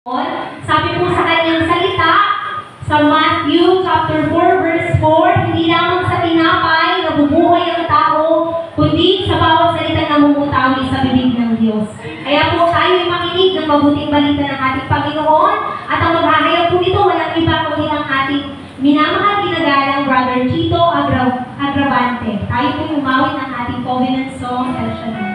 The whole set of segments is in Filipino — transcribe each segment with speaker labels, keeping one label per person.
Speaker 1: Sabi po sa kanyang salita, sa Matthew chapter 4 verse 4, hindi lamang sa tinapay nabubuhay ang tao, kundi sa bawat salita na namumutawi sa bibig ng Diyos. Kaya po tayo makinig ng mabuting balita ng ating Panginoon at ang maghahayag po ito walang iba kundi ang ating minamahal ginagalang Brother Chito Agravante. Tayo po umawit ng ating covenant song, El Shaddai.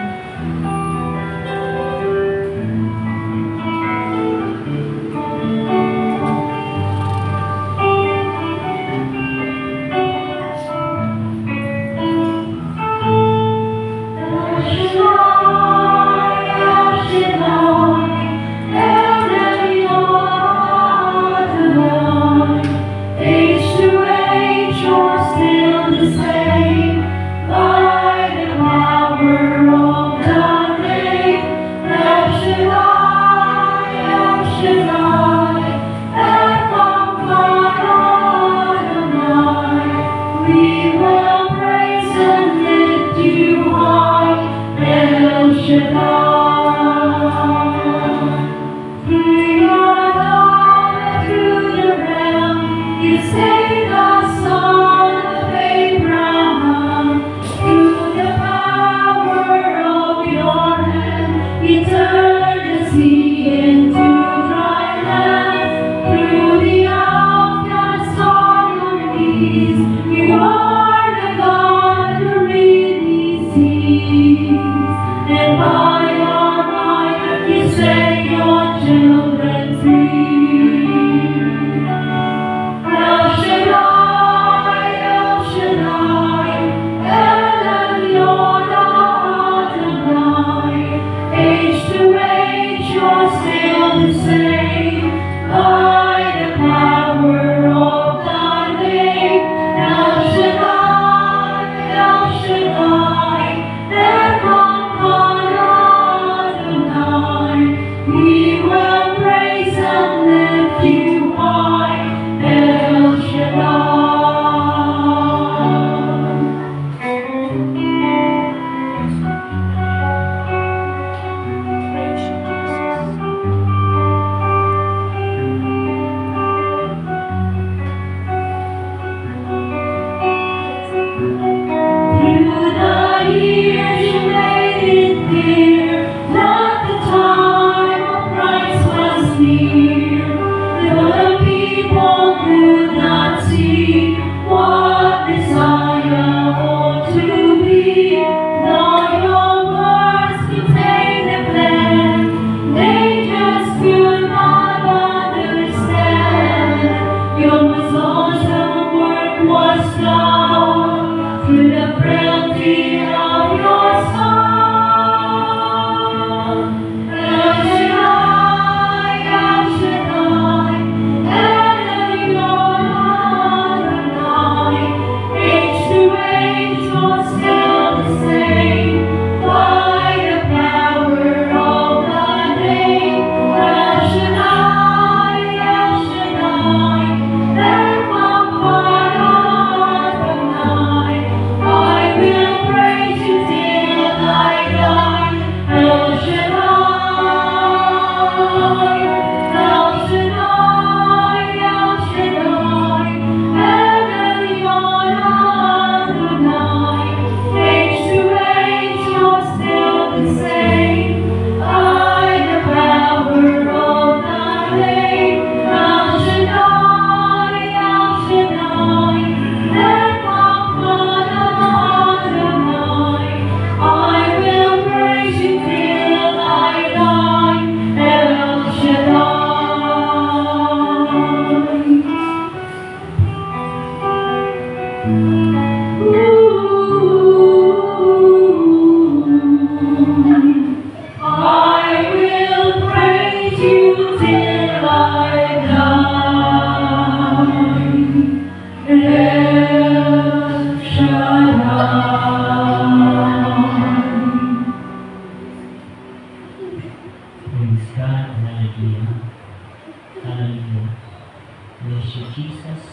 Speaker 2: Praise you, Jesus.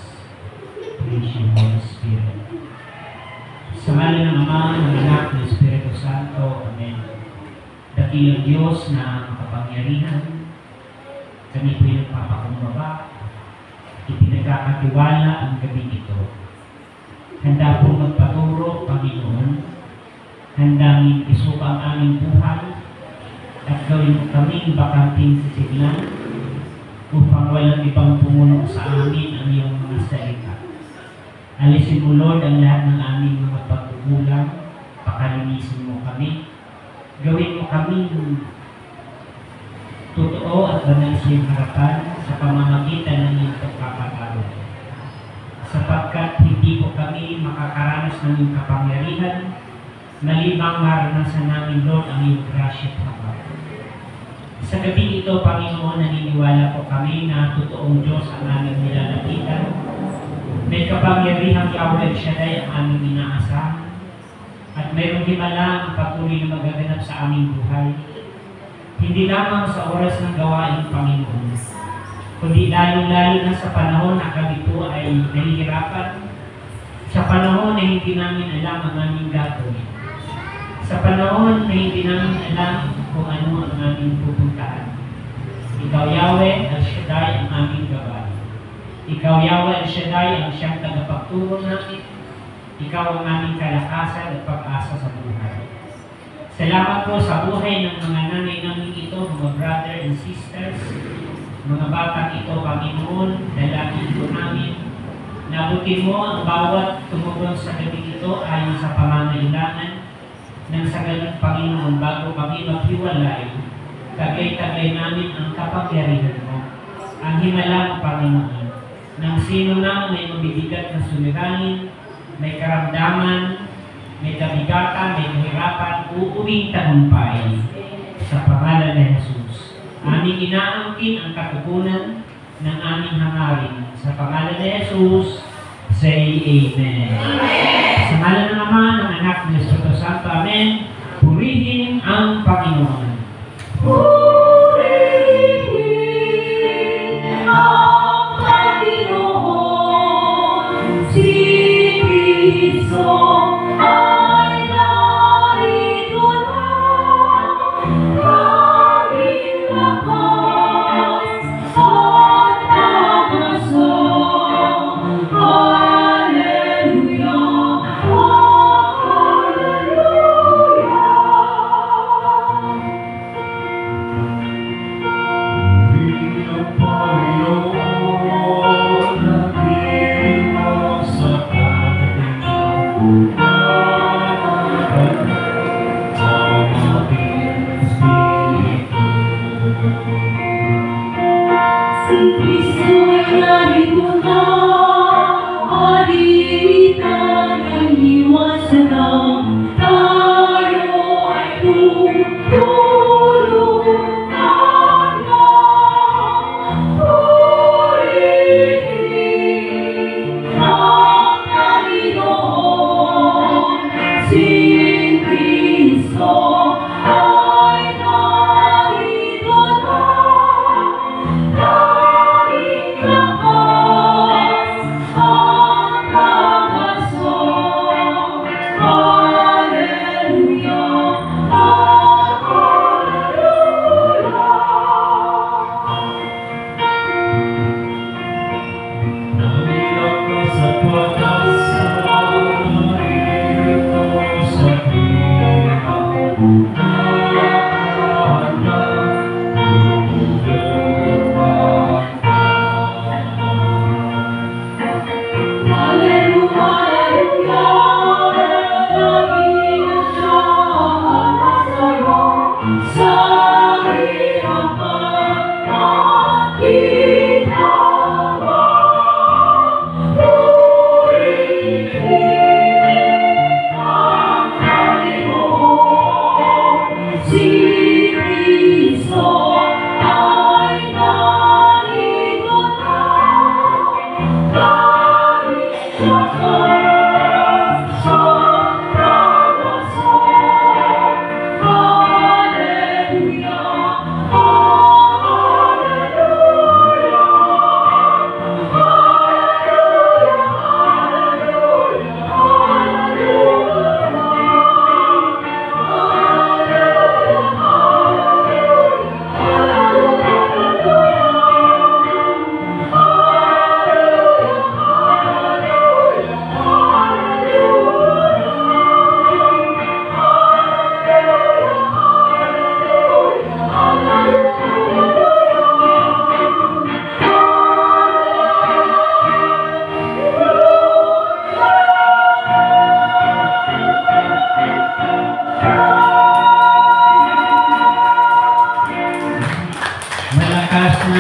Speaker 2: Praise you, Holy Spirit. Sa ngalan ng Ama, ng Anak, ng Espiritu Santo. Amen. Dakilang Diyos na makapangyarihan, Kami po'y nagpapakumbaba. Ipinagkakatiwala ang gabi ito. Handa pong magpaturo, Panginoon. Handangin isuka ang aming buhay at gawin mo kaming bakanting sisiglan upang walang ibang pumunong sa amin ang iyong mga salita. Alisin mo, Lord, ang lahat ng aming mga pagkukulang. Pakalinisin mo kami. Gawin mo kaming totoo at banal sa iyong harapan sa pamamagitan ng iyong pagpapatawad. Sapagkat hindi po kami makakaranas ng iyong kapangyarihan, malibang maranasan namin, Lord, ang iyong grasya at habag. Sa gabi ito, Panginoon, naniniwala po kami na totoong Diyos ang aming nilalapitan. May kapangyarihang Yahweh Shaddai ang aming inaasahan. At mayroong himala ang patuloy na magaganap sa aming buhay. Hindi lamang sa oras ng gawain, Panginoon, kundi lalong-lalo na sa panahon na kami po ay nahihirapan, sa panahon na hindi namin alam ang aming gagawin, sa panahon na hindi namin alam kung ano ang aming pupuntahan. Ikaw, Yahweh, El Shaddai, ang aming gabay. Ikaw, Yahweh, El Shaddai, ang siyang tagapagturo namin. Ikaw ang aming kalakasan at pag-asa sa buhay. Salamat po sa buhay ng mga nanay namin ito, mga brother and sisters, mga batang ito, Panginoon, dalangin po namin. Nabutin mo ang bawat tumugon sa gabi ito ayon sa pamangailangan ng sa ganang Panginoon bago kami maghiwalay. Tagay-tagay namin ang kapangyarihan mo, ang himala mo, Panginoon, ng sino na may mabibigat na suliranin, may karamdaman, may kabigatan, may kahirapan, uuwing tagumpay sa pangalan ni Jesus. Aming inaangkin ang katugunan ng aming hangarin. Sa pangalan ni Jesus, say Amen. Amen. Sa ngalan ng Ama, ng Anak, ng Espiritu Santo, Amen. Purihin ang Panginoon.
Speaker 1: Purihin ang Panginoon, si Cristo.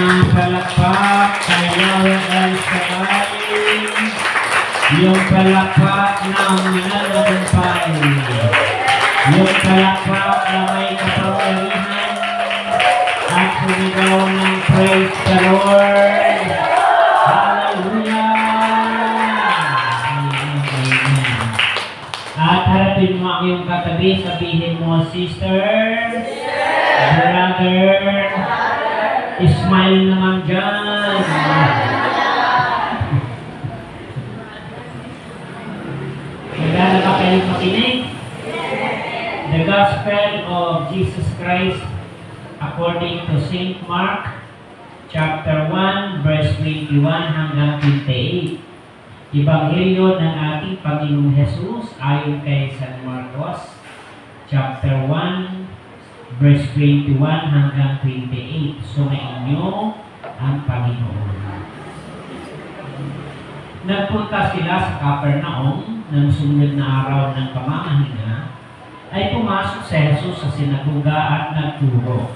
Speaker 2: ng palakpak kay Yahweh El Shaddai, yung palakpak ng mananagumpay, yung palakpak na may kapangyarihan, at sumigaw ng praise the Lord. Hallelujah! Amen. At harapin mo ang iyong katabi, sabihin mo, sister, brother, smile naman dyan. Maganda ba kayong makinig? The Gospel of Jesus Christ according to St. Mark, chapter 1, verse 21 hanggang 28. Ebanghelyo ng ating Panginoong Jesus ayon kay San Marcos, chapter 1, verse 21 hanggang 28. Sumainyo ang Panginoon. Nagpunta sila sa Capernaum ng sumunod na araw ng pamamahinga, ay pumasok si Jesus sa sinagoga at nagturo.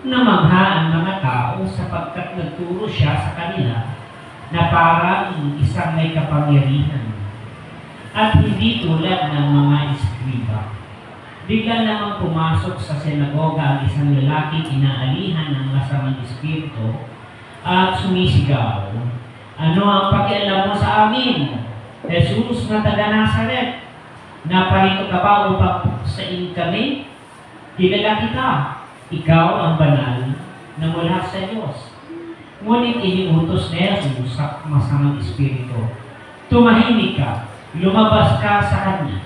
Speaker 2: Namangha ang mga tao sapagkat nagturo siya sa kanila na parang isang may kapangyarihan at hindi tulad ng mga eskriba. Bigla namang pumasok sa sinagoga ang isang lalaking inaalihan ng masamang espiritu at sumisigaw, "Ano ang pakialam mo sa amin, Jesus na taga Nazaret? Naparito ka ba upang puksain kami? Kilala kita, ikaw ang banal na mula sa Diyos." Ngunit iniutos ni Jesus sa masamang espiritu, "Tumahimik ka, lumabas ka sa kanya."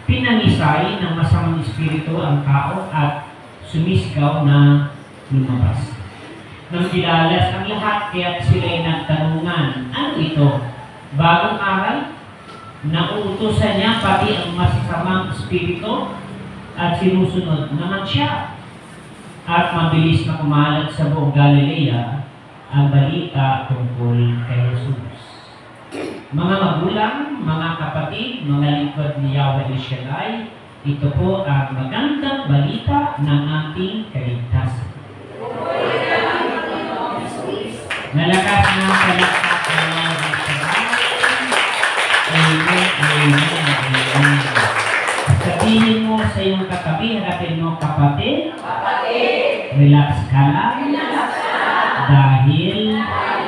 Speaker 2: Pinangisay ng masamang espiritu ang tao at sumisigaw na lumabas. Nang dilalas ang lahat, kaya't sila'y nagtanungan, "Ano ito? Bagong aral? Nauutosan niya pati ang masasamang espiritu at sinusunod naman siya." At mabilis na kumalat sa buong Galilea ang balita tungkol kay Jesus. Mga magulang, mga kapatid, mga lingkod ni Yahweh El Shaddai, ito po ang magandang balita ng ating kaligtasan. Malakas na palakpak ng Yahweh El Shaddai. Amen, amen, amen. Sabihin mo sa iyong katabi, harapin mo, kapatid, relax ka lang. Dahil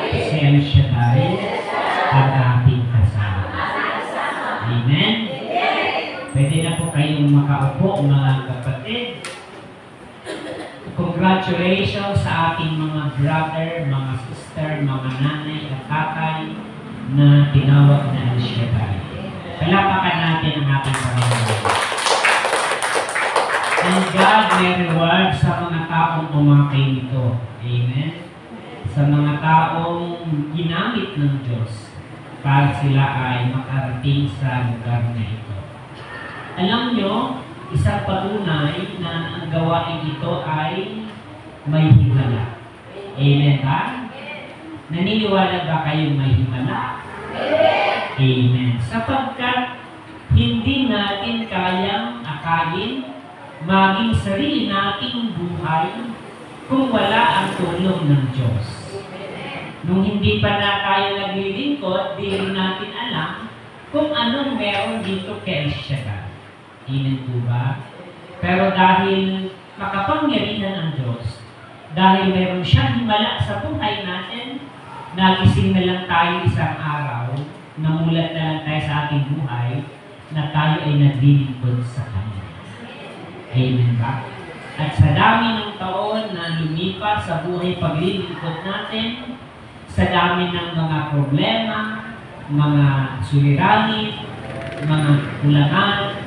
Speaker 2: si El Shaddai ang ating kasama. Amen? Pwede na po kayong makaupo, mga kapatid. Congratulations sa ating mga brother, mga sister, mga nanay at tatay na tinawag na El Shaddai. Palapakan natin ang ating Panginoon. And God may reward sa mga taong umakay nito. Amen? Sa mga taong ginamit ng Diyos para sila ay makarating sa lugar na ito. Alam nyo, isang patunay na ang gawain ito ay may himala. Amen ba? Naniniwala ba kayong may himala? Amen. Sapagkat hindi natin kayang akayin maging sarili nating buhay kung wala ang tulong ng Diyos. Nung hindi pa na tayo naglilingkod, di rin natin alam kung anong meron dito kay El Shaddai. Amen po ba? Pero dahil makapangyarihan ang Diyos, dahil meron siyang himala sa buhay natin, nagising na lang tayo isang araw, namulat na lang tayo sa ating buhay, na tayo ay naglilingkod sa Kanya. Amen ba? At sa dami ng taon na lumipas sa buhay paglilingkod natin, sa dami ng mga problema, mga suliranin, mga kulangan,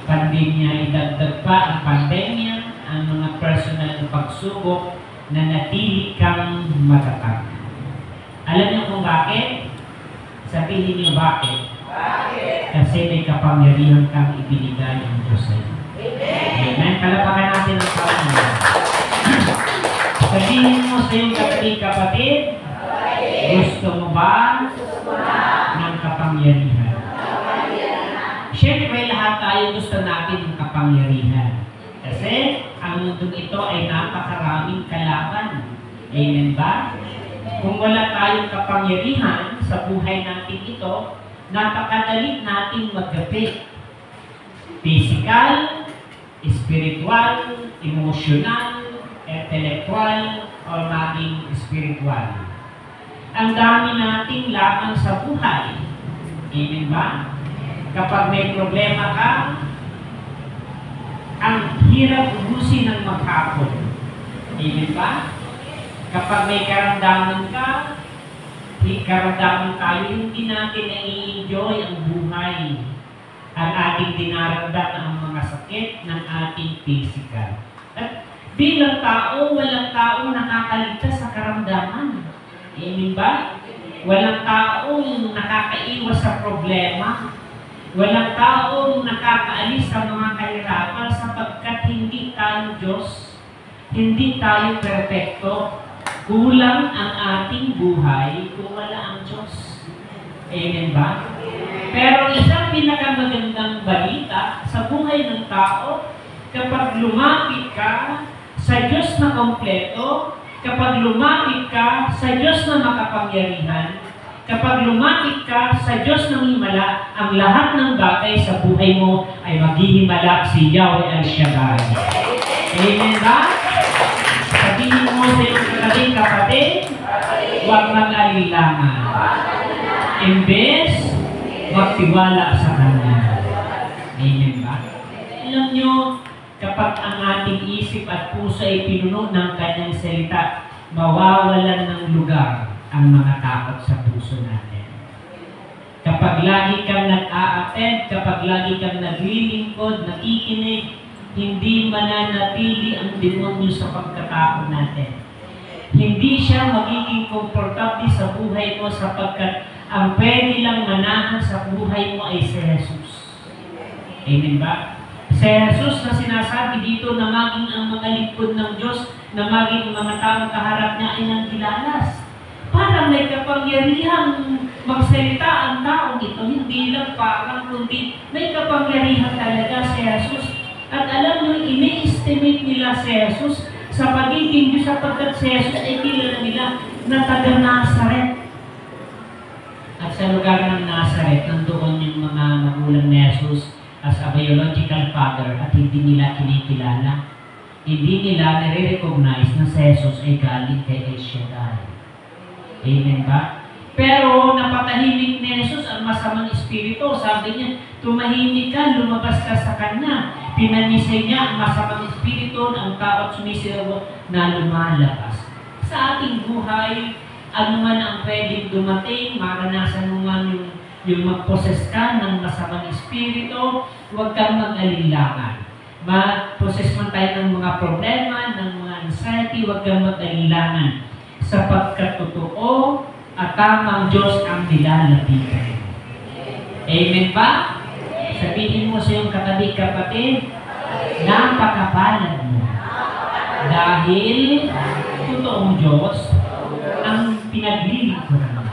Speaker 2: pandemya, idagdag pa ang pandemya, ang mga personal na pagsubok na natili kang matatag. Alam niyo kung bakit? Sabihin niyo bakit? Kasi may kapangyarihan kang ibinigay ang Diyos sa iyo. Amen. Kalapakan natin ang Panginoon. Sabihin mo sa iyong kapatid, gusto mo ba ng kapangyarihan? Siyempre, lahat tayo gusto natin ng kapangyarihan. Kasi ang mundong ito ay napakaraming kalaban. Amen ba? Kung wala tayong kapangyarihan sa buhay natin ito, napakadali nating magkape. Physical, spiritual, emotional, intellectual, o maging spiritual. Ang dami nating laban sa buhay. Amen ba? Kapag may problema ka, ang hirap ubusin ng maghapon. Amen ba? Kapag may karamdaman ka, karamdaman tayo, hindi natin na-enjoy ang buhay. Ang ating dinaramdam ang mga sakit ng ating physical. At bilang tao, walang taong nakakaligtas sa karamdaman. Amen ba? Walang taong nakakaiwas sa problema. Walang taong nakakaalis sa mga kahirapan sapagkat hindi tayo Diyos. Hindi tayo perpekto. Kulang ang ating buhay kung wala ang Diyos. Amen ba? Pero isang pinakamagandang balita sa buhay ng tao, kapag lumapit ka sa Diyos na kompleto, kapag lumapit ka sa Diyos na makapangyarihan, kapag lumapit ka sa Diyos na himala, ang lahat ng bagay sa buhay mo ay maghihimala si Yahweh Al-Shaddai. Amen ba? Sabihin mo sa iyong kataling kapatid, huwag mag-alilangan. Imbes, magtiwala sa Kanya. Amen ba? Alam nyo, kapag ang ating isip at puso ay pinuno ng Kanyang salita, mawawalan ng lugar ang mga takot sa puso natin. Kapag lagi kang nag-a-attend, kapag lagi kang naglilingkod, nakikinig, hindi mananatili ang demonyo sa pagkatakot natin. Hindi siya magiging komportable sa buhay mo sapagkat ang pwede lang manahan sa buhay mo ay si Jesus. Amen ba? Si Jesus na sinasabi dito na maging ang mga lingkod ng Diyos, na maging ang mga taong kaharap niya ay nangkilalas. Parang may kapangyarihang magsalita ang taong ito, hindi lang parang kundi may kapangyarihan talaga si Jesus. At alam nyo, ini-estimate nila si Jesus sa pagiging Diyos sapagkat si Jesus ay kilala nila na taga Nazaret. At sa lugar ng Nazaret, nandoon yung mga magulang ni Jesus as a biological father at hindi nila kinikilala. Hindi nila nare-recognize na si Jesus ay galing kay El Shaddai. Amen ba? Pero napatahimik ni Jesus ang masamang espiritu. Sabi niya, tumahimik ka, lumabas ka sa Kanya. Pinanisay niya ang masamang espiritu ng tao at sumisigaw na lumalabas. Sa ating buhay, ano man ang pwedeng dumating, maranasan mo man yung mag-possess ka ng masamang espiritu, huwag kang mag-alinlangan. Ma-possess man tayo ng mga problema, ng mga anxiety, huwag kang mag-alinlangan. Sapagkat totoo at tamang Diyos ang nilalapitan. Amen ba? Sabihin mo sa iyong katabi kapatid, napakapalad mo. Dahil totoong Diyos ang pinaglilingkuran mo.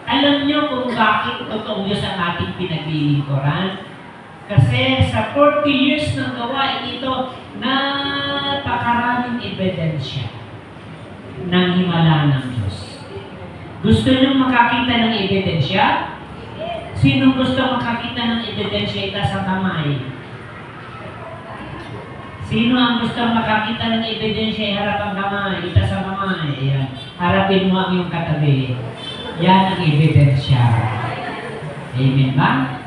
Speaker 2: Alam niyo kung bakit totoong Diyos ang ating pinaglilingkuran? Kasi sa 40 years ng gawain ito, napakaraming ebidensya ng himala ng Diyos. Gusto niyo makakita ng ebidensya? Sino gusto makakita ng ebidensya ita sa kamay? Sino ang gusto makakita ng ebidensya harap ang kamay? Ita sa kamay. Ayan. Harapin mo ang iyong katabi. Yan ang ebidensya. Amen ba?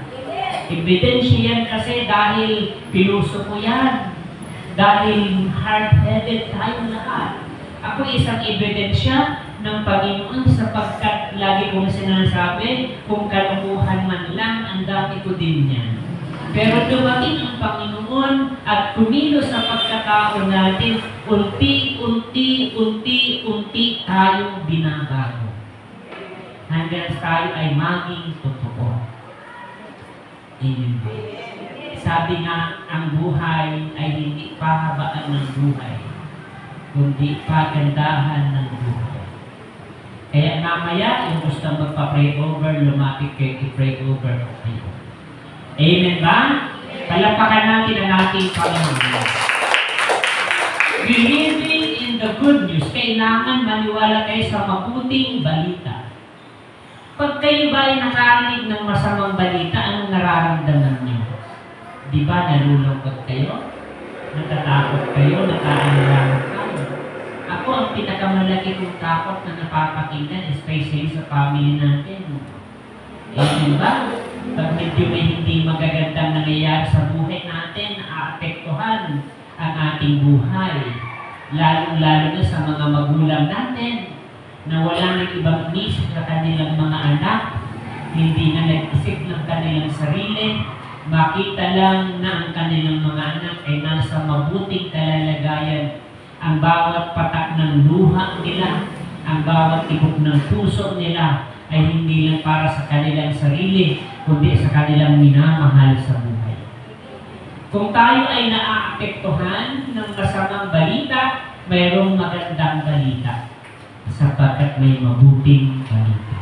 Speaker 2: Ebidensya yan kasi dahil pinuso ko yan. Dahil hard-headed tayong lahat. Ako isang ebidensya ng Panginoon sapagkat lagi kong sinasabi, kung kalungkuhan man lang, ang dami ko din yan. Pero dumating ang Panginoon at kumilos sa pagkatao natin, unti-unti tayong binabago. Hanggang tayo ay maging totoo. Amen. Sabi nga, ang buhay ay hindi pahabaan ng buhay, kundi pagandahan ng buhay. Kaya mamaya, yung gusto magpa-pray over, lumapit kayo i-pray over kayo. Amen ba? Palapakan natin ang ating Panginoon. Believing in in the good news. Kailangan maniwala kayo sa mabuting balita. Pag kayo ba ay nakarinig ng masamang balita, anong nararamdaman niyo? Di ba nalulungkot kayo? Natatakot kayo? Nakaalangan kayo? Ako, ang pinakamalaki kong takot na napapakinggan, especially sa family natin. Di ba? Pag medyo may hindi magagandang nangyayari sa buhay natin, naaapektuhan ang ating buhay. Lalo-lalo na sa mga magulang natin na wala nang ibang isip sa kanilang mga anak, hindi na nag-isip ng kanilang sarili, makita lang na ang kanilang mga anak ay nasa mabuting kalalagayan. Ang bawat patak ng luha nila, ang bawat tibok ng puso nila ay hindi lang para sa kanilang sarili, kundi sa kanilang minamahal sa buhay. Kung tayo ay naaapektuhan ng masamang balita, mayroong magandang balita sapagkat may mabuting balita.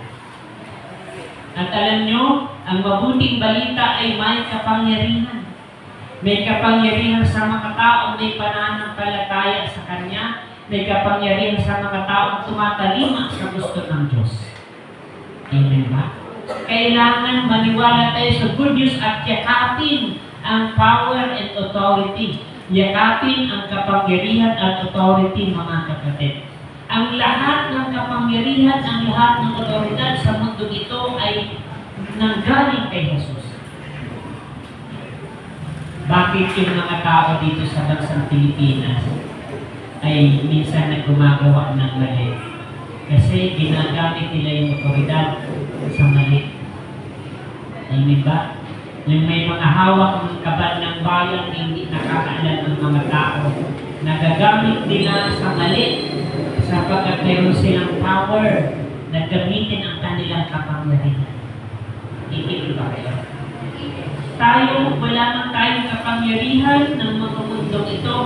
Speaker 2: At alam nyo, ang mabuting balita ay may kapangyarihan. May kapangyarihan sa mga taong may pananampalataya sa Kanya. May kapangyarihan sa mga taong tumatalima sa gusto ng Diyos. Amen ba? Kailangan maniwala tayo sa good news at yakapin ang power and authority. Yakapin ang kapangyarihan at authority, mga kapatid. Ang lahat ng kapangyarihan, ang lahat ng otoridad sa mundo ito ay nanggaling kay Jesus. Bakit yung mga tao dito sa bansang Pilipinas ay minsan nagumagawa ng mali? Kasi ginagamit nila yung otoridad sa mali. Amen ba? Yung may mga hawak ng kabal ng bayan, hindi nakakaalam ng mga tao, nagagamit nila sa mali sapagkat mayroon silang power na gamitin ang kanilang kapangyarihan. Ikinig ba kayo? Tayo, wala man tayong kapangyarihan ng mga mundong ito.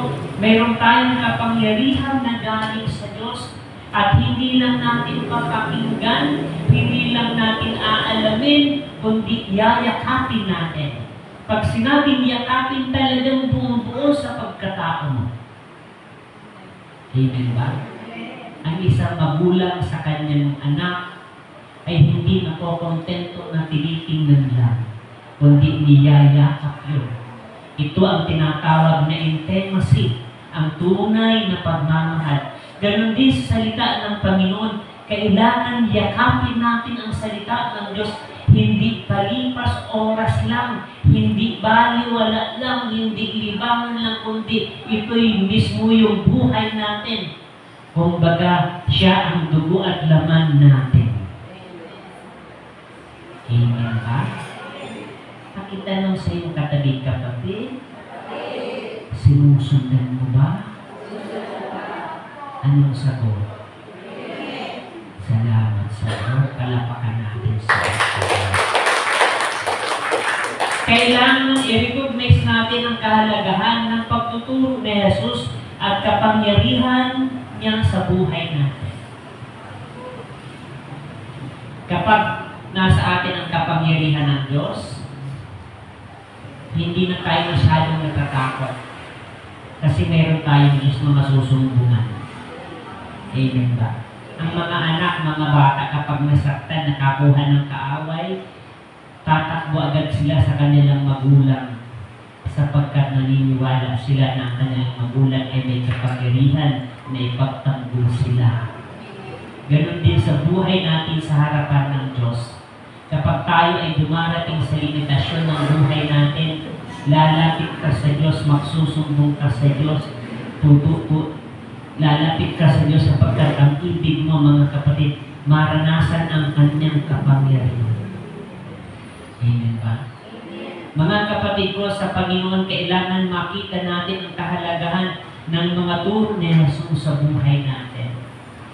Speaker 2: Mayroon tayong kapangyarihan na galing sa Diyos at hindi lang natin papakinggan, hindi lang natin aalamin, kundi yayakapin natin. Pag sinabing yakapin, talagang bumubuo sa pagkatao mo. Amen ba? Ang isang magulang sa kanyang anak ay hindi nakokontento na tinitingnan lang, kundi niyayakap yun. Ito ang tinatawag na intimacy, ang tunay na pagmamahal. Ganon din sa salita ng Panginoon, kailangan yakapin natin ang salita ng Diyos. Hindi palipas oras lang, hindi baliwala lang, hindi libangan lang, kundi ito'y mismo yung buhay natin. Kumbaga, siya ang dugo at laman natin. Amen ba? Pakitanong sa iyong katabi kapatid, sinusundan mo ba? Anong sagot? Salamat sa Lord. Palapakan natin sa Lord. Kailangan i-recognize natin ang kahalagahan ng pagtuturo ni Jesus at kapangyarihan niya sa buhay natin. Kapag nasa atin ang kapangyarihan ng Diyos, hindi na tayo masyadong natatakot. Kasi meron tayong Diyos na masusumbungan. Amen ba? Ang mga anak, mga bata, kapag nasaktan, nakakuha ng kaaway, tatakbo agad sila sa kanilang magulang sapagkat naniniwala sila na ang kanilang magulang ay may kapangyarihan na ipagtanggol sila. Ganon din sa buhay natin sa harapan ng Diyos. Kapag tayo ay dumarating sa limitasyon ng buhay natin, lalapit ka sa Diyos, magsusumbong ka sa Diyos, lalapit ka sa Diyos sapagkat ang ibig mo, mga kapatid, maranasan ang kanyang kapangyarihan. Amen ba? Mga kapatid ko, sa Panginoon, kailangan makita natin ang kahalagahan ng mga turo ni Jesus sa buhay natin.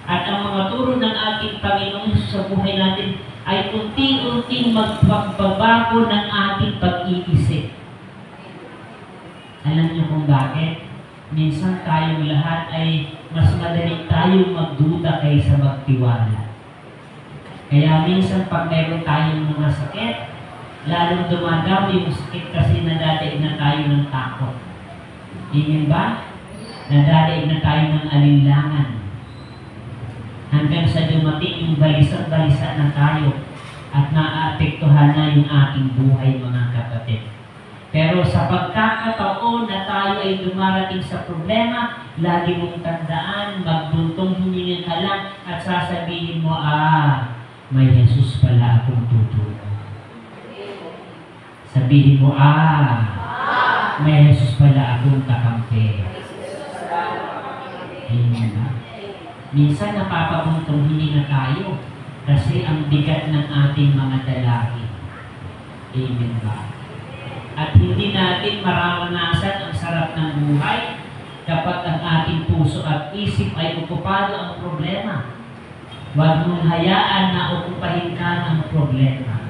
Speaker 2: At ang mga turo ng ating Panginoon sa buhay natin ay unti-unting magbabago ng ating pag-iisip. Alam niyo kung bakit? Minsan tayong lahat ay mas madali tayong magduda kaysa magtiwala. Kaya minsan pag meron tayong mga sakit, lalong dumadami yung sakit kasi nadadaig na tayo ng takot. Amen ba? Nadadaig na tayo ng alinlangan. Hanggang sa dumating yung balisa na tayo at naapektuhan na yung ating buhay, mga kapatid. Pero sa pagkakataon na tayo ay dumarating sa problema, lagi mong tandaan, magbuntong hininga ka lang at sasabihin mo, may Jesus pala akong tutulong. Sabihin mo, may Jesus pala akong kakampi. Amen ba? Minsan napapabuntong hininga tayo kasi ang bigat ng ating mga dalangin. Amen ba? At hindi natin mararanasan ang sarap ng buhay kapag ang ating puso at isip ay okupado ang problema. Huwag mong hayaan na okupahin ka ng problema.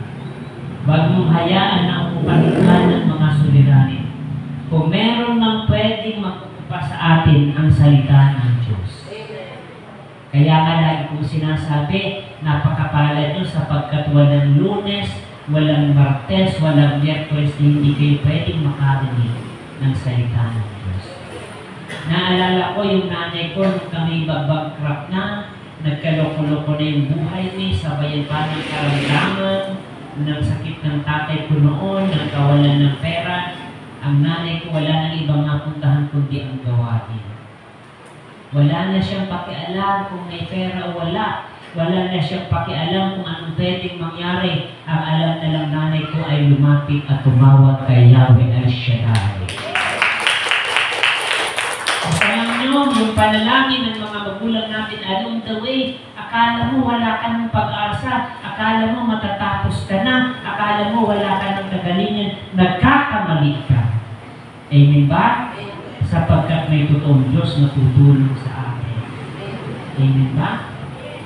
Speaker 2: Huwag mong hayaan na okupahin ka ng mga suliranin. Kung meron nang pwedeng mag-okupa sa atin ang salita ng Diyos. Kaya nga lagi kong sinasabi, napakapalad nyo sapagkat walang Lunes, walang Martes, walang Miyerkules na hindi kayo pwedeng makarinig ng salita ng Diyos. Naalala ko yung nanay ko nung kami bankrupt na, nagkaloko-loko na yung buhay ni, sabayan pa ng karamdaman, ng sakit ng tatay ko noon, ng kawalan ng pera. Ang nanay ko wala nang ibang napuntahan kundi ang gawain. Wala na siyang pakialam kung may pera o wala. Wala na siyang pakialam kung anong pwedeng mangyari. Ang alam na lang nanay ko ay lumapit at tumawag kay Yahweh El Shaddai. Alam nyo, yung panalangin ng mga magulang natin along the way, akala mo wala ka ng pag-asa, akala mo matatapos ka na, akala mo wala ka ng kagalingan, nagkakamali ka. Amen ba? Sapagkat may totoong Diyos na tutulong sa atin. Amen ba?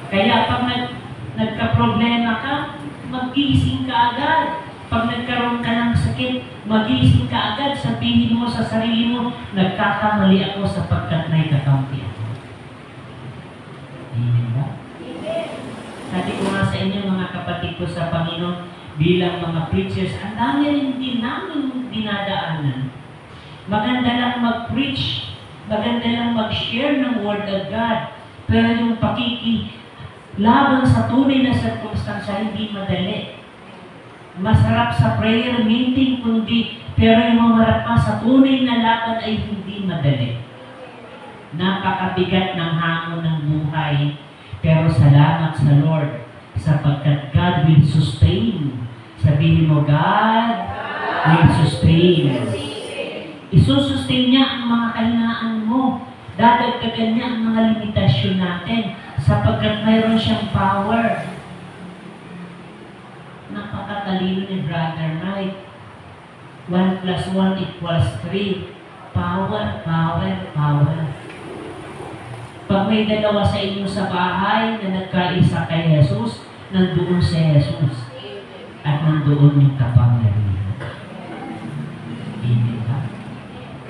Speaker 2: Kaya pag nagka-problema ka, mag-gising ka agad. Pag nagkaroon ka ng sakit, mag-gising ka agad. Sabihin mo sa sarili mo, nagkakamali ako sapagkat may kakampi ako. Amen ba? Sabi ko nga sa inyo mga kapatid ko sa Panginoon, bilang mga preachers, ang dami rin din namin dinadaanan. Maganda lang mag-preach, maganda lang mag-share ng Word of God, pero yung laban sa tunay na sirkumstansya, hindi madali. Masarap sa prayer meeting, kundi, pero yung mamarap pa sa tunay na laban ay hindi madali. Napakabigat ng hamon ng buhay, pero salamat sa Lord, sapagkat God will sustain. Sabihin mo, God will sustain. Isusustain niya ang mga kahinaan mo. Dadagdagan niya ang mga limitasyon natin sapagkat mayroon siyang power. Napakatalino ni Brother Mike. 1 plus 1 equals 3. Power, power, power. Pag may dalawa sa inyo sa bahay na nagkaisa kay Jesus, nandoon si Jesus. At nandoon yung kapangyarihan. Amen ba?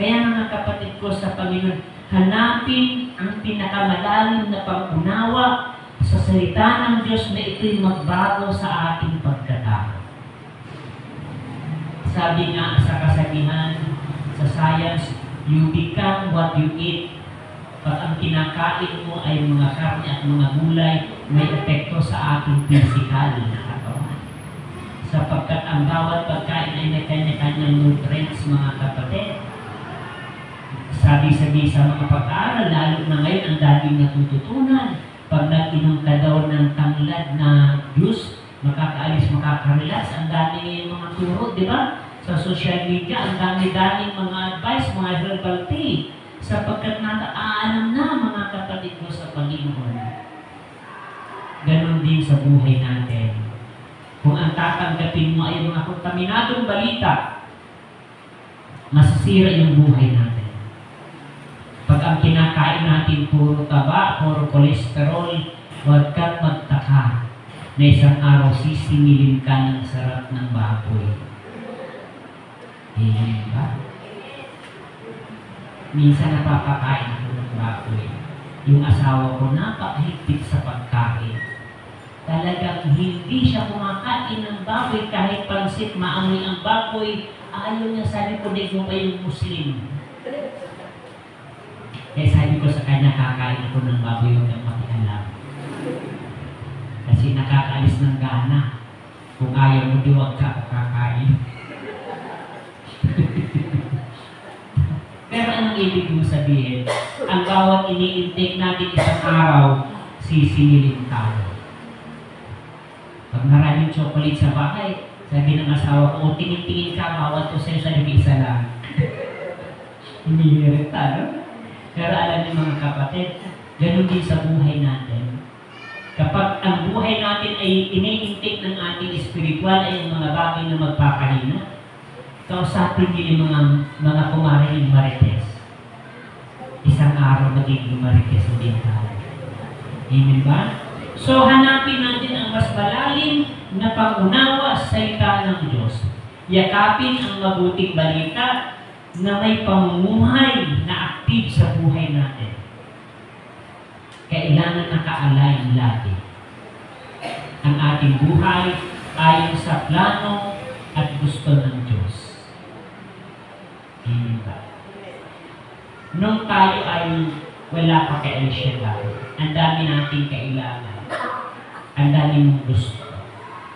Speaker 2: Kaya mga kapatid ko sa Panginoon, hanapin ang pinakamalalim na pag-unawa sa salita ng Diyos na ito'y magbago sa ating pagkatao. Sabi nga sa kasabihan, sa science, you become what you eat. Pag ang kinakain mo ay mga karne at mga gulay, may epekto sa ating physical na katawan. Sapagkat ang bawat pagkain ay may kanya-kanyang nutrients, mga kapatid. Sabi-sabi sa mga pag-aaral, lalo na ngayon ang daming natututunan. Pag nag-inom ka daw ng tanglad na juice, makakaalis, makaka-relax. Ang dami ngayong mga turo, di ba? Sa social media, ang dami-daming mga advice, mga herbal tea. Sapagkat nataalam na mga kapatid mo sa Panginoon. Ganon din sa buhay natin. Kung ang tatanggapin mo ay mga kontaminadong balita, masasira yung buhay natin. Pag ang kinakain natin puro taba, puro kolesterol, huwag kang magtaka na isang araw sisingilin ka ng sarap ng baboy. Amen ba? Minsan napapakain ako ng baboy. Yung asawa ko napakahigpit sa pagkain. Talagang hindi siya kumakain ng baboy kahit pansit, maamoy ang baboy. Ayaw niya, sabi ko, di ko pa yung Muslim. Kahit nakakain ako ng baboy, huwag kang makialam. Kasi nakakaalis ng gana. Kung ayaw mo, di huwag ka kakain. Pero anong ibig mo sabihin? Ang bawat ini-intake natin isang araw, sisingilin tayo. Pag maraming chocolate sa bahay, sabi ng asawa ko, tingin-tingin ka, bawat ko sa'yo sa isa lang. Hinihirit tayo. Pero alam niyo mga kapatid, ganun din sa buhay natin. Kapag ang buhay natin ay ini-intake ng ating spiritual ay yung mga bagay na magpapahina, kausapin niyo yung mga kumare yung marites. Isang araw magiging marites din tayo. Amen ba? So, hanapin natin ang mas malalim na pag-unawa sa salita ng Diyos. Yakapin ang mabuting balita na may pamumuhay na active sa buhay natin. Kailangan naka-align lagi ang ating buhay ayon sa plano at gusto ng Diyos. Amen ba? Nung tayo ay wala pa kay Elishadai, ang dami nating kailangan. Ang dami mong gusto.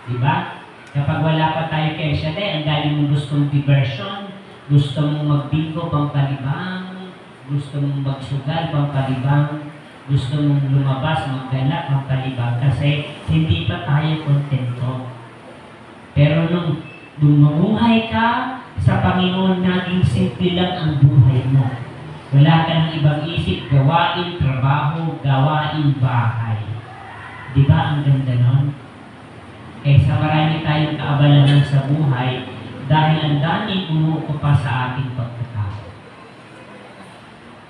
Speaker 2: Diba? Kapag wala pa tayo kay Elishadai, ang dami mong gustong diversion, gusto mong magbigo, pampalibang, gusto mong magsugal, pampalibang, gusto mong lumabas, maggala, pampalibang, kasi hindi pa tayo kontento. Pero nung mamuhay ka sa Panginoon, naging simple lang ang buhay mo. Wala ka ng ibang isip, gawain, trabaho, gawain, bahay. Di ba ang ganda nun? Kaysa marami tayong kaabalahan sa buhay dahil ang daming umuukupa sa ating pagkatao.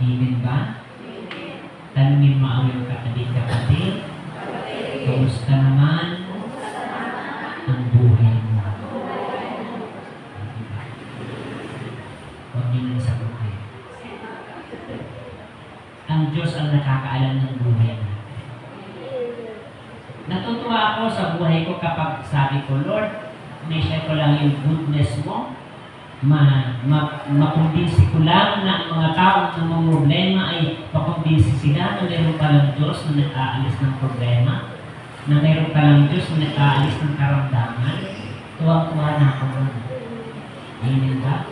Speaker 2: Amen ba? Tanungin mo ang iyong kapatid. Kamusta naman ang buhay mo? Huwag niyo nang sagutin. Ang Diyos ang nakakaalam ng buhay natin. Natutuwa ako sa buhay ko kapag sabi ko, Lord, may-share ko lang yung goodness mo, makumbinsi ko lang na ang mga taong ng problema ay makumbinsi sila na mayroon palang Diyos na nag-aalis ng problema, na mayroon palang Diyos na nag-aalis ng karamdaman. Tuwang-tuwa na ako nun. Amen ba?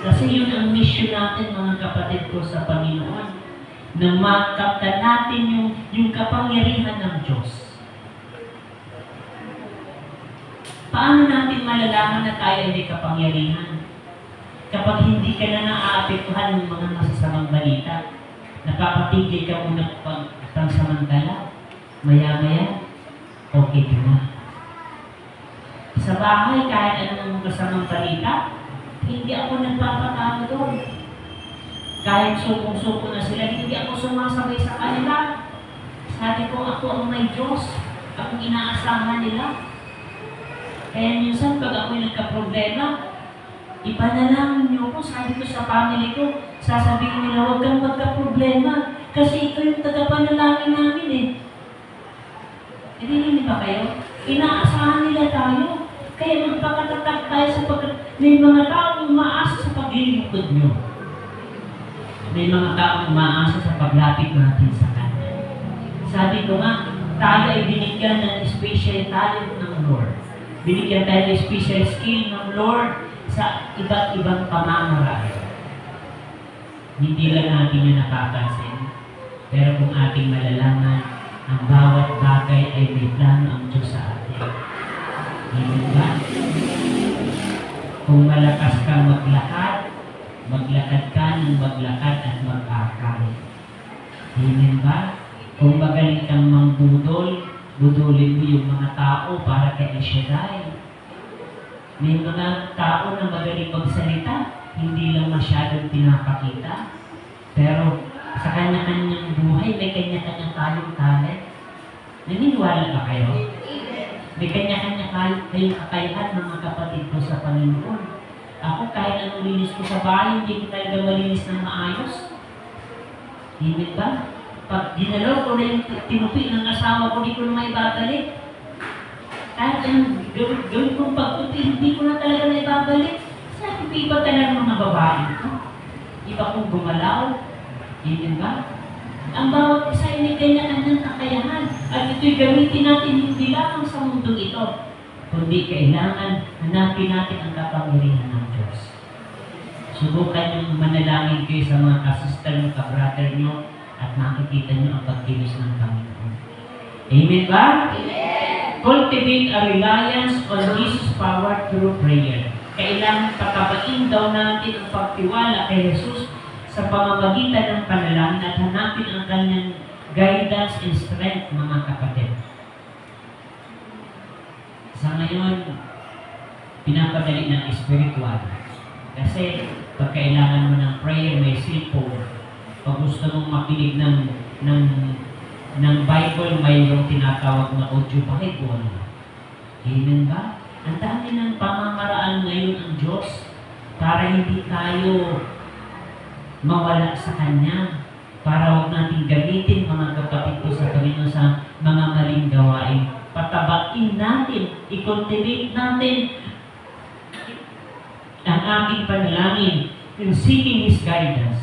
Speaker 2: Kasi yun ang mission natin mga kapatid ko sa Panginoon, na makaptan natin yung kapangyarihan ng Diyos. Paano natin malalaman na tayo ay may kapangyarihan? Kapag hindi ka na naaapektuhan ng mga masasamang balita, napapatigil ka muna pagsamantala, maya-maya, okay ka na. Sa bahay, kahit anong masamang balita, hindi ako nagpapatalo doon. Kahit sukong-suko na sila, hindi ako sumasabay sa kanila. Sabi ko, ako ang may Diyos. Akong inaasahan nila. Kaya minsan, pag ako'y nagka-problema, ipanalangin niyo ko, sabi ko sa family ko, sasabihin nila, huwag kang magka-problema. Kasi ito yung tagapanalangin namin eh. Hindi ba kayo? Inaasahan nila tayo. Kaya magpakatatak tayo sa may mga taong umaasa sa paglilingkod nyo. May mga taong umaasa sa paglapit natin sa Kanya. Sabi ko nga, tayo ay binigyan ng special talent ng Lord. Binigyan tayo ng special skill ng Lord sa iba't ibang pamamaraan. Hindi lang natin yung napapansin, pero kung ating malalaman, ang bawat bagay ay may plano ang Diyos sa atin. Amen ba? Kung malakas kang maglakad, maglakad ka ng maglakad at mag-akay. Amen ba? Kung magaling kang mangbudol, budulin mo yung mga tao para kay Elishadai. May mga tao na magaling magsalita, hindi lang masyadong pinapakita. Pero sa kanya-kanyang buhay, may kanya-kanyang tayong talent. Naniniwala ba kayo? May kanya-kanya kayong kakayahan mga kapatid ko sa Panginoon. Ako kahit anong linis ko sa bahay, hindi ko talaga malinis ng maayos. Hindi ba? Pag ginalaw ko na yung tinupi ng asawa ko, di ko na may babalik. Kahit anong gawin kong pagtupi, hindi ko na talaga na ibabalik. Sabi ko, iba talaga mga babae ko. Iba kong gumalaw. Hindi ba? Ang bawat isa ay may kanya-kanyang kakayahan. At ito'y gamitin natin hindi lamang sa mundong ito, kundi kailangan hanapin natin ang kapangyarihan ng Diyos. Subukan yung manalangin kayo sa mga kasister nyo, kabrother nyo, at makikita nyo ang pagkilos ng Panginoon. Amen ba? Amen! Cultivate a reliance on Jesus' power through prayer. Kailangan patabain daw natin ang pagtiwala kay Jesus sa pamamagitan ng panalangin at hanapin ang kanyang guidance and strength, mga kapatid. Sa ngayon, pinapadali ng spiritual. Kasi pag kailangan mo ng prayer, may cellphone. Pag gusto mong makinig ng Bible, mayroong tinatawag na audio Bible. Amen ba? Ang dami ng pamamaraan ngayon ng Diyos para hindi tayo mawala sa Kanya. Para huwag natin gamitin, mga kapatid ko sa Panginoon, sa mga maling gawain. Patabain natin, i-cultivate natin ang ating panalangin in seeking His guidance.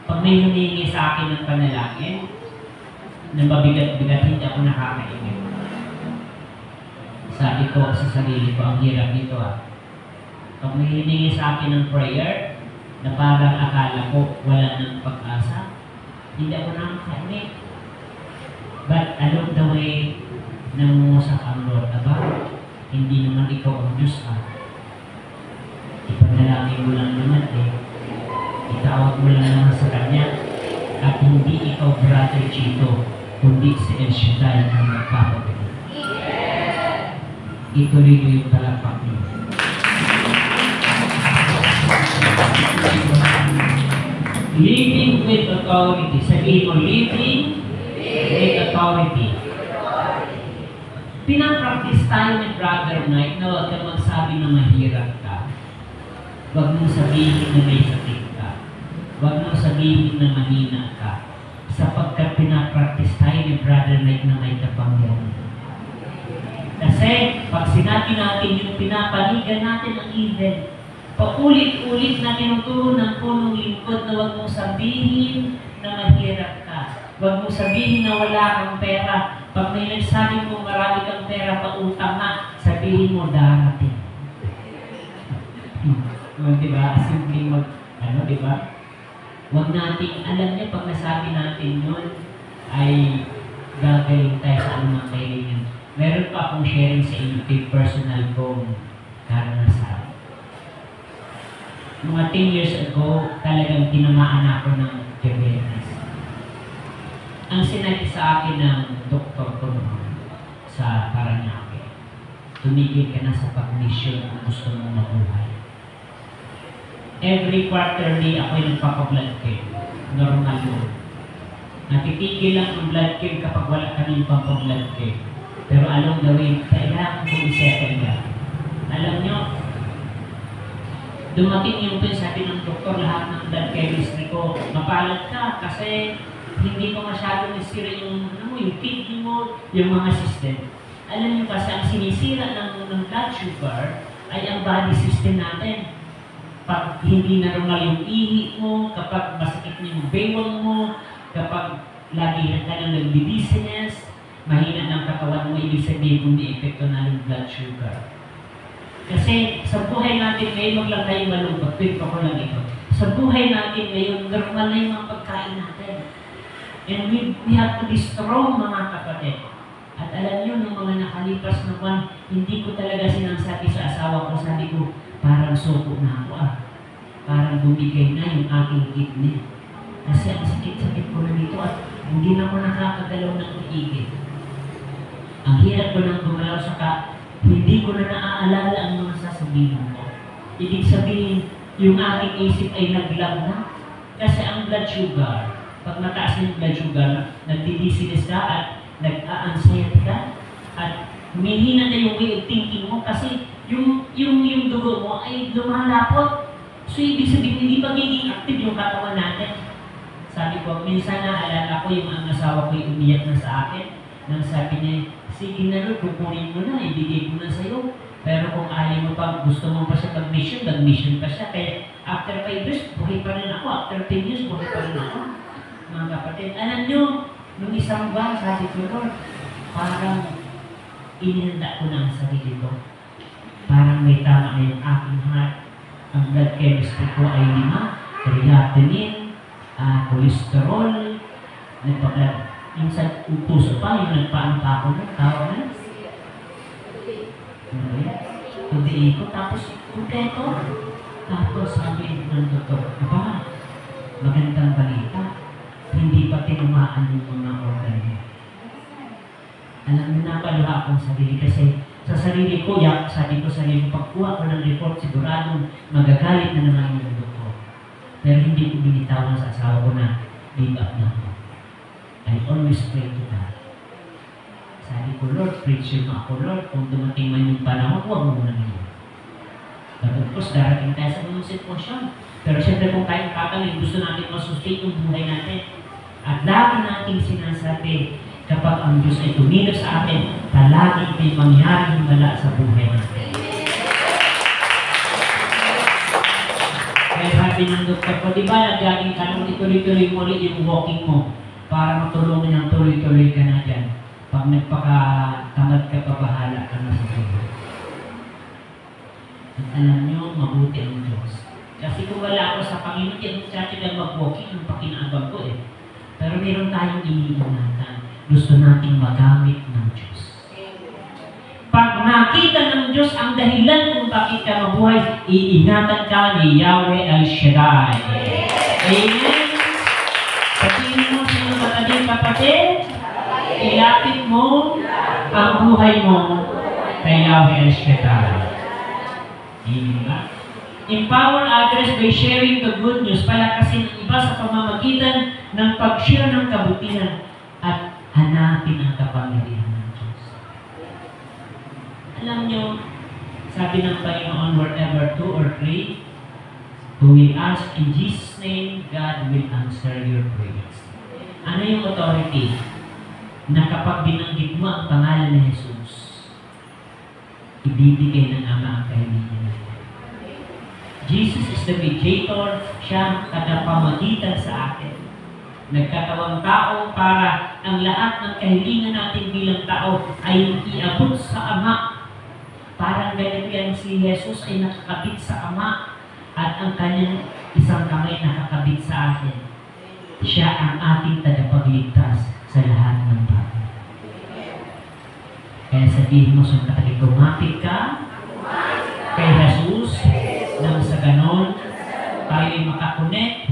Speaker 2: Pag may humingi sa akin ng panalangin, na mabigat-bigat, hindi ako nakakaingit. Sabi ko sa sarili ko, ang hirap nito Pag may hiningi sa akin ng prayer, na parang akala ko wala ng pag-asa, hindi ako nakakaingit. But along the way, nangungusap ang Lord, hindi naman ikaw ang Diyos Ipanalangin mo lang naman Itawag mo lang naman sa Kanya. At hindi ikaw, Brother Chito, kundi si El Shaddai ang magpapagaling. Ituloy mo yung palakpak mo. Living with authority. Sabihin mo, living with authority. Pinapractice tayo ni Brother Knight na huwag kang magsabi na mahirap ka. Huwag mong sabihin na may sakit ka. Huwag mong sabihin na mahina ka. Sapagkat pinapractice tayo ni Brother Knight na may kapangyarihan. Kasi pag sinabi natin yung pinapaligan natin ang evil, paulit-ulit na tinuturo ng punong lingkod na huwag mong sabihin na mahirap ka. Huwag mong sabihin na wala kang pera. Pag may nagsabi mo marami kang pera, pautang na, sabihin mo darating. Diba? Simpleng diba? Huwag natin, alam niyo, pag nasabi natin yun, ay gagaling tayo sa anumang kailangan. Meron pa akong sharing sa inyo kay personal kong karanasan. Mga 10 years ago, talagang tinamaan ako ng diabetes. Ang sinabi sa akin ng doktor ko sa Paranaque, tumigil ka na sa pag-mission kung gusto mong mabuhay. Every quarterly, ako'y nagpapa-blood care. Normal yun. Natitigil lang ang blood care kapag wala kaming pampa-blood care. Pero along the way, kailangan kong i-settle yan. Alam nyo, dumating yung sabi ng doktor, lahat ng blood chemistry ko, mapalad ka kasi hindi ko masyadong nasira yung kidney mo, yung mga system. Alam nyo kasi, ang sinisira ng blood sugar ay ang body system natin. Pag hindi na normal yung ihi mo, kapag masakit na yung bewang mo, kapag lagi ka lang nagdi-dizziness, mahina ng katawan mo, ibig sabihin kung di epekto na yung blood sugar. Kasi sa buhay natin ngayon, wag lang tayo malungkot, kwento ko lang ito. Sa buhay natin ngayon, normal na yung mga pagkain natin. And we have to be strong, mga kapatid. At alam nyo, nung mga nakalipas na buwan, hindi ko talaga sinasabi sa asawa ko, sabi ko, parang suko na ako Parang bumigay na yung aking kidney. Kasi ang sakit-sakit ko na dito at hindi na ako nakakagalaw ng iigit. Ang hirap ko nang gumalaw saka hindi ko na naaalala ang mga sasabihin ko. Ibig sabihin, yung aking isip ay naglag na. Kasi ang blood sugar, pag mataas na yung blood sugar, nagdidisilis ka at nag-a-anxiety ka at humihina na yung way of thinking mo kasi yung dugo mo ay lumalapot. So, ibig sabihin, hindi magiging active yung katawan natin. Sabi ko, minsan naalala ko yung ang asawa ko umiyak na sa akin. Nang sabi niya, sige na rin, kukunin mo na, ibigay ko na sa'yo. Pero kung ayaw mo pa, gusto mo pa siya mag-mission pa siya. Kaya after 5 years, buhay pa rin ako. After 10 years, buhay pa rin ako. Mga kapatid, alam nyo, nung isang buwan, sabi ko, Lord, parang inihanda ko na ang sarili ko. Parang may tama na yung aking heart. Ang blood chemistry ko ay 5, creatinine, cholesterol, minsan puso pa, yung nagpaano pa ako ng tawag na. Hindi ko, tapos kumpleto. Tapos sabi ng doktor, aba, magandang balita, hindi pa tinumaan yung mga organ niya. Alam mo, napaluha akong sarili kasi sa sarili ko, sabi ko sa sarili, pagkuha ko ng report, siguradong magagalit na naman yung doktor. Pero hindi ko binitawan sa asawa ko na give up na ako. I always pray to God. Sabi ko, Lord, preach mo ako, Lord. Kung dumating man yung panahon, huwag mo muna ngayon. But of course, darating tayo sa mga sitwasyon. Pero siyempre kung tayong kakaling, gusto natin masustain yung buhay natin. At lagi natin sinasabi, kapag ang Diyos ay tumino sa atin, palagi may mangyaring himala sa buhay natin. Kaya sabi ng doktor ko, di ba nag-jogging ka nung ituloy-tuloy mo ulit yung walking mo para matulungan niyang tuloy-tuloy ka na dyan. Pag nagpakatamad ka pa, bahala ka na sa buhay. At alam niyo, mabuti ang Diyos. Kasi kung wala ako sa Panginoon, yung tiyatigan mag-walking, yung pakinabang ko eh. Pero meron tayong iniingatan. Gusto nating magamit ng Diyos. Pag nakita ng Diyos ang dahilan kung bakit ka mabuhay, iingatan ka ni Yahweh El-Shaddai. Amen? Sabihin mo sa mga katabi kapatid, ilapit mo ang buhay mo kay Yahweh El-Shaddai. Amen ba? Empower others by sharing the good news. Palakasin ang iba sa pamamagitan ng pag-share ng kabutihan at hanapin ang kapangyarihan ng Diyos. Alam nyo, sabi ng Panginoon, wherever 2 or 3, who will ask in Jesus' name, God will answer your prayers. Ano yung authority? Na kapag binanggit mo ang pangalan ni Jesus, ibibigay ng Ama ang kahilingan niya. Jesus is the mediator, siya ang tagapamagitan sa atin. Nagkatawang tao para ang lahat ng kahilingan natin bilang tao ay iabot sa Ama. Parang ganito yan, si Jesus ay nakakabit sa Ama at ang kanyang isang kamay nakakabit sa atin. Siya ang ating tagapagligtas sa lahat ng bagay. Kaya sabihin mo sa katabi, kumapit ka kay Jesus nang sa ganon tayo ay makakonek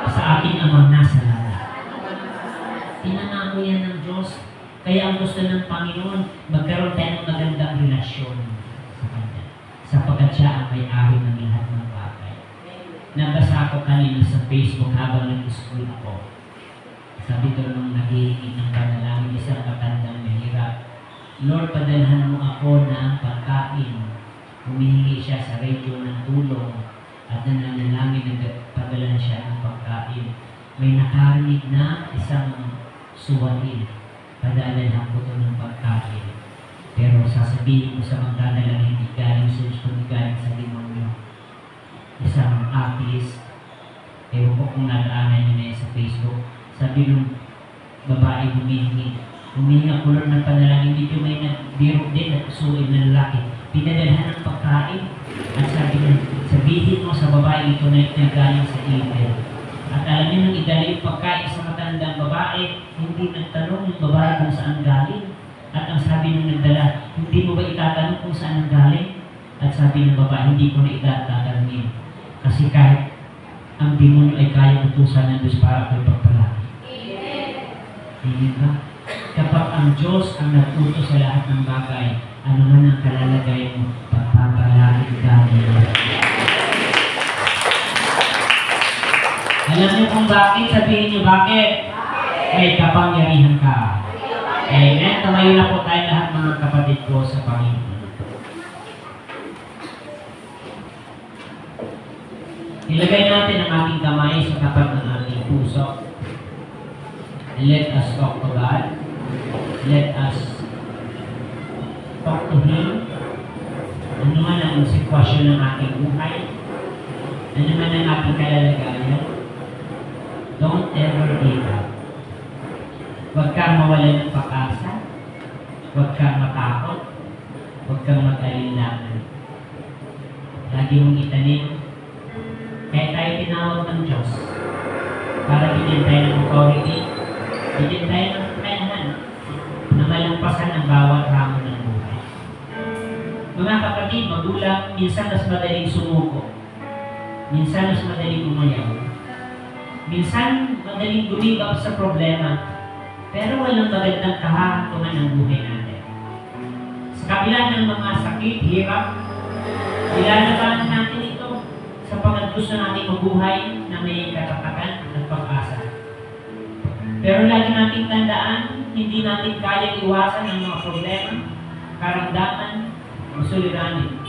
Speaker 2: sa ating Amang nasa langit. Tinanamo yan ng Diyos. Kaya ang gusto ng Panginoon, magkaroon tayo ng magandang relasyon sa Kanya. Sapagkat siya ang may-ari ng lahat ng bagay. Nabasa ko kanina sa Facebook habang nag-school ako. Sabi ko nung naghihingi ng panalangin, isang matandang mahirap, Lord, padalhan mo ako ng pagkain. Humihingi siya sa radio ng tulong at nananalangin na padalhan siya ng pagkain. May nakarinig na isang suwahin. Padalhan ko ito ng pagkain. Pero sasabihin ko sa magdadala hindi galing sa Diyos, kundi galing sa demonyo. Isang artist, ewan ko kung nadaanan niyo na sa Facebook, sabi nung babae humihingi ako lang ng panalangin, dito may nagbiro din at usuin na lalaki. Pinadalhan ng pagkain at sabi niya, sabihin mo sa babae ito na galing sa email. At alam niyo nang idala yung pagkain sa matandang babae, hindi nagtanong yung babae kung saan galing. At ang sabi nung nagdala, hindi mo ba itatanong kung saan ang galing? At sabi ng babae, hindi ko na itatanongin. Kasi kahit ang demonyo ay kaya utusan ng Diyos para ako'y pagpalaki. Amen ba? Kapag ang Diyos ang nag-utos sa lahat ng bagay, ano man ang kalalagay mo, pagpapalaki ka niya. Alam niyo kung bakit? Sabihin niyo bakit? May kapangyarihan ka. Amen. Tumayo na po tayo lahat mga kapatid ko sa Panginoon. Ilagay natin ang ating kamay sa tapat ng ating puso. Let us talk to God. Let us talk to Him. ang sitwasyon ng ating buhay, ano man ang ating kalalagayan, don't ever give up. Huwag kang mawalan ng pag-asa, huwag kang matakot, huwag kang mag-alinlangan. Lagi mong itanim, kaya tayo tinawag ng Diyos para bigyan tayo ng authority, bigyan tayo ng kakayahan na malampasan ang bawat hamon ng buhay. Mga kapatid, magulang, minsan mas madaling sumuko, minsan mas madaling umayaw, minsan madaling gumibap sa problema, pero walang magandang kahahantungan ng buhay natin. Sa kabila ng mga sakit, hirap, ilalabanan natin ito sapagat gusto natin mabuhay na may katatagan at pag-asa. Pero lagi nating tandaan, hindi natin kayang iwasan ang mga problema, karamdaman, o suliranin.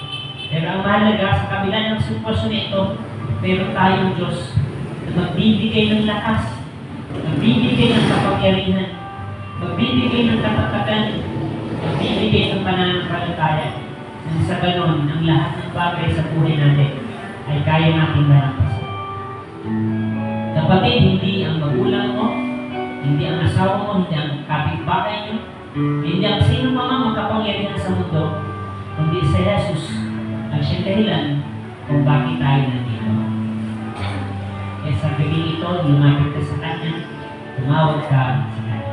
Speaker 2: Pero ang mahalaga, sa kabila ng sitwasyon ito, meron tayong Diyos na magbibigay ng lakas, magbibigay ng kapangyarihan, magbibigay ng katatagan, magbibigay ng pananampalataya. Nang sa ganon, ang lahat ng bagay sa buhay natin ay kaya natin malampasan. Kapatid, hindi ang magulang mo, hindi ang asawa mo, hindi ang kapitbahay nyo, hindi ang sino pa mang makapangyarihan sa mundo, kundi si Jesus ang siyang dahilan kung bakit tayo nandito. Kaya sa gabing ito, lumapit ka sa Kanya, tumawag ka sa Kanya.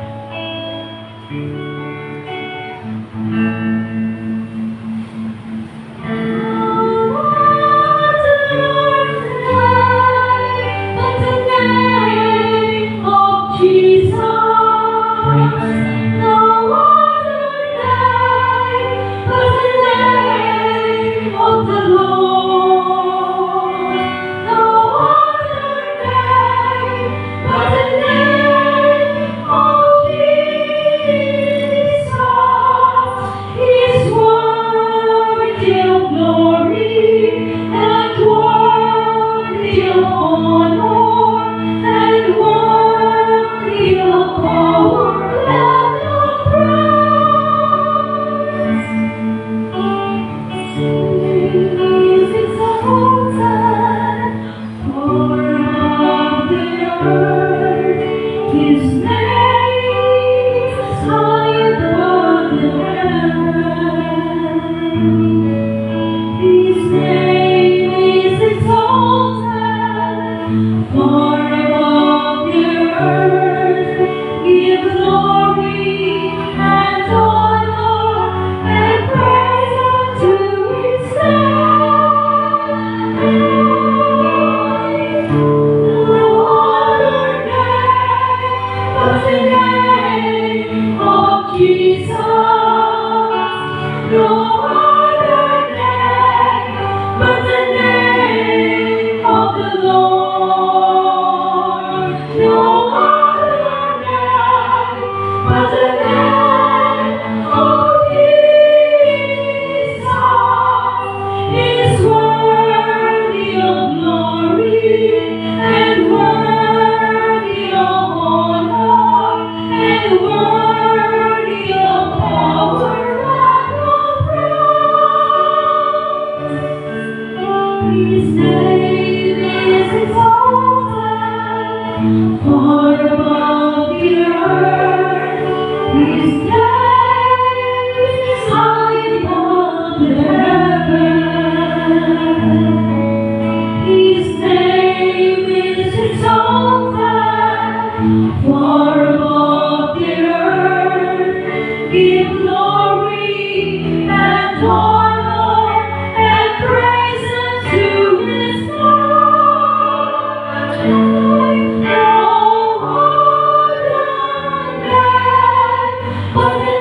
Speaker 3: But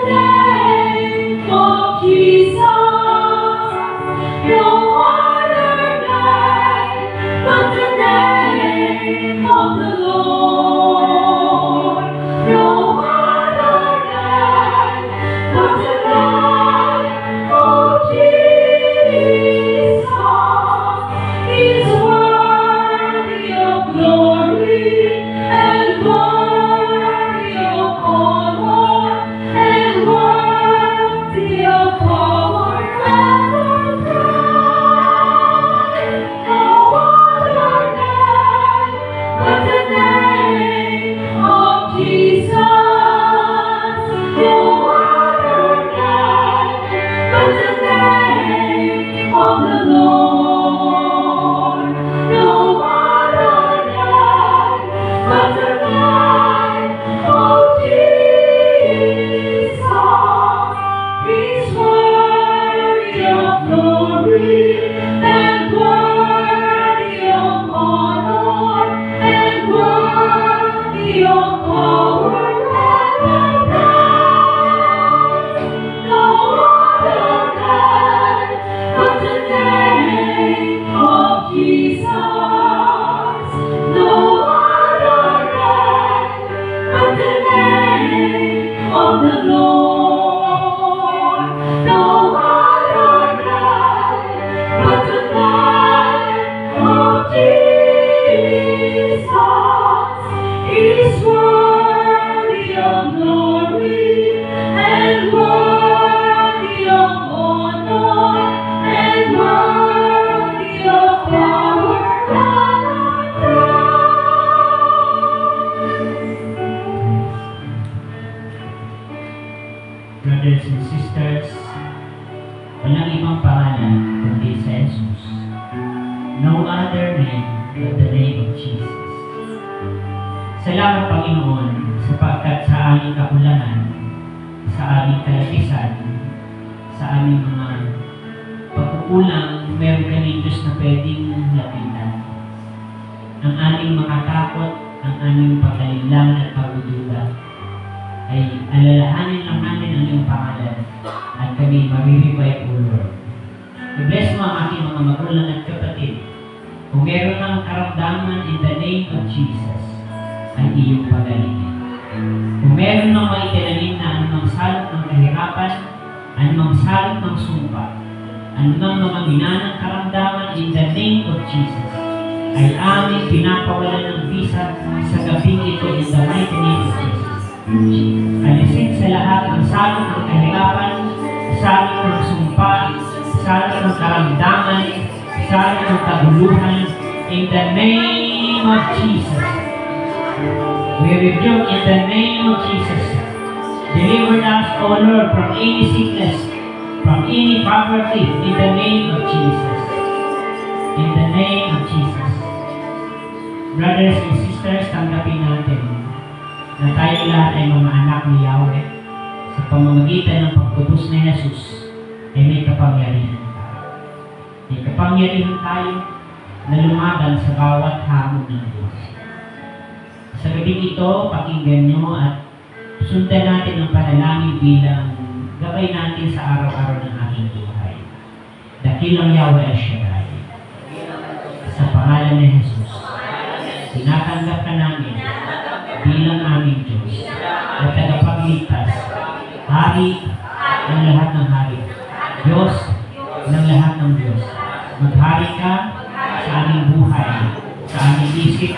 Speaker 1: of the Lord. No other God but the blood of Jesus is worthy of glory and worthy of honor and worthy of power and
Speaker 2: Brothers and sisters, walang ibang pangalan kundi sa Jesus. No other name but the name of Jesus. Salamat, Panginoon, sapagkat sa aming kakulangan, sa aming kalapisan, sa aming mga pagkukulang, meron kami Diyos na pwedeng lapitan. Ang aming makatakot, ang aming pagkalinlangan at pagdududa, ay alalahanin lang namin ang iyong pangalan at kami mariribay, O Lord. I-bless mo ang aking mga magulang at kapatid. Kung meron ng karamdaman in the name of Jesus, ay iyong pagalingin. Kung meron ng maitinanim na anumang salot ng kahirapan, anumang salot ng sumpa, anumang mga minanang karamdaman in the name of Jesus, ay aming pinapawalan ng visa sa gabing ito in the mighty name of Jesus. Alisin sa lahat ng salot ng kahirapan, salot ng sumpa, salot ng karamdaman, salot ng kaguluhan, in the name of Jesus. We rebuke in the name of Jesus. Deliver us, O Lord, from any sickness, from any poverty, in the name of Jesus. In the name of Jesus. Brothers and sisters, tanggapin natin na tayo lahat ay mga anak ni Yahweh. Sa pamamagitan ng pagputos ni Jesus, ay may kapangyarihan tayo. May kapangyarihan tayo na lumaban sa bawat hamon ng Diyos. Sa gabing ito, pakinggan nyo at sundan natin ang panalangin bilang gabay natin sa araw-araw ng ating buhay. Dakilang Yahweh ay Shaddai. Sa pangalan ni Jesus, tinatanggap ka namin bilang aming Diyos at tagapagligtas, hari ng lahat ng hari, Diyos ng lahat ng Diyos. Maghari ka sa aming buhay, sa aming isip,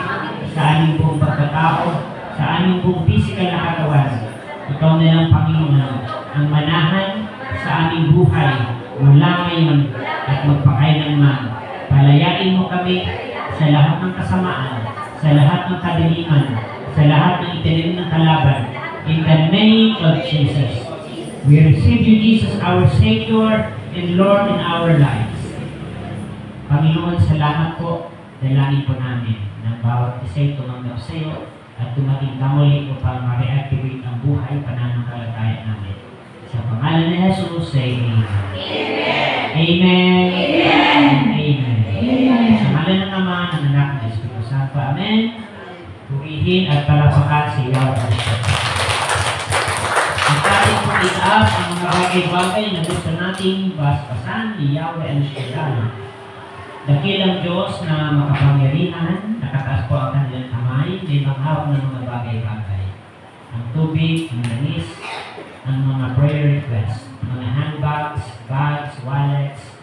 Speaker 2: sa aming buong pagkatao, sa aming buong physical na katawan. Ikaw na lang, Panginoon, ang manahan sa aming buhay mula ngayon at magpakailanman. Palayain mo kami sa lahat ng kasamaan, sa lahat ng kadiliman, sa lahat ng itinim ng kalaban. In the name of Jesus, we receive you, Jesus, our Savior and Lord in our lives. Panginoon, salamat po. Dalangin po namin ng bawat isa'y tumanggap sa iyo at tumating ka muli upang ma-reactivate ang buhay pananampalataya namin. Sa pangalan ni Jesus, say Amen. Amen. Amen. Amen. Amen. Sa ngalan ng Ama, ng Anak, ng Espiritu Santo. Amen. Purihin at palapakan si Yahweh. Ang ating pong itaas ang mga bagay-bagay na gusto nating basbasan ni Yahweh ang Shaddai. Dakilang Diyos na makapangyarihan, nakataas po ang kanilang kamay, may manghawak ng mga bagay-bagay. Ang tubig, ang langis, ang mga prayer requests, mga handbags, bags, wallets,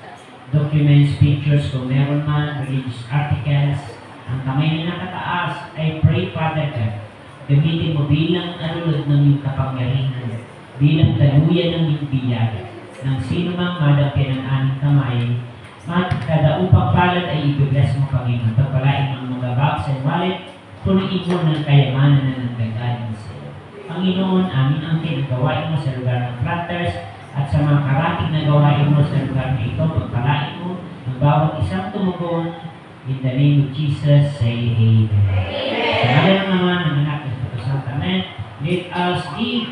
Speaker 2: documents, pictures kung meron man, religious articles. Ang kamay na nakataas ay pray, Father God. Gamitin mo bilang alulod ng iyong kapangyarihan, bilang daluyan ng iyong biyaya. Nang sino mang madapin ang aming kamay, kada upang palad ay i-bless mo, Panginoon. Pagpalain ang mga bags and wallet, punuin mo ng kayamanan na nagdagaling sa iyo. Panginoon, amin ang kinagawain mo sa lugar ng planters at sa mga karating na gawain mo sa lugar na ito. Pagpalain mo ang bawat isang tumugon. In the name of Jesus, say Amen. Sa ngalan naman ng Anak ng Espiritu Santo. Amen. Let us give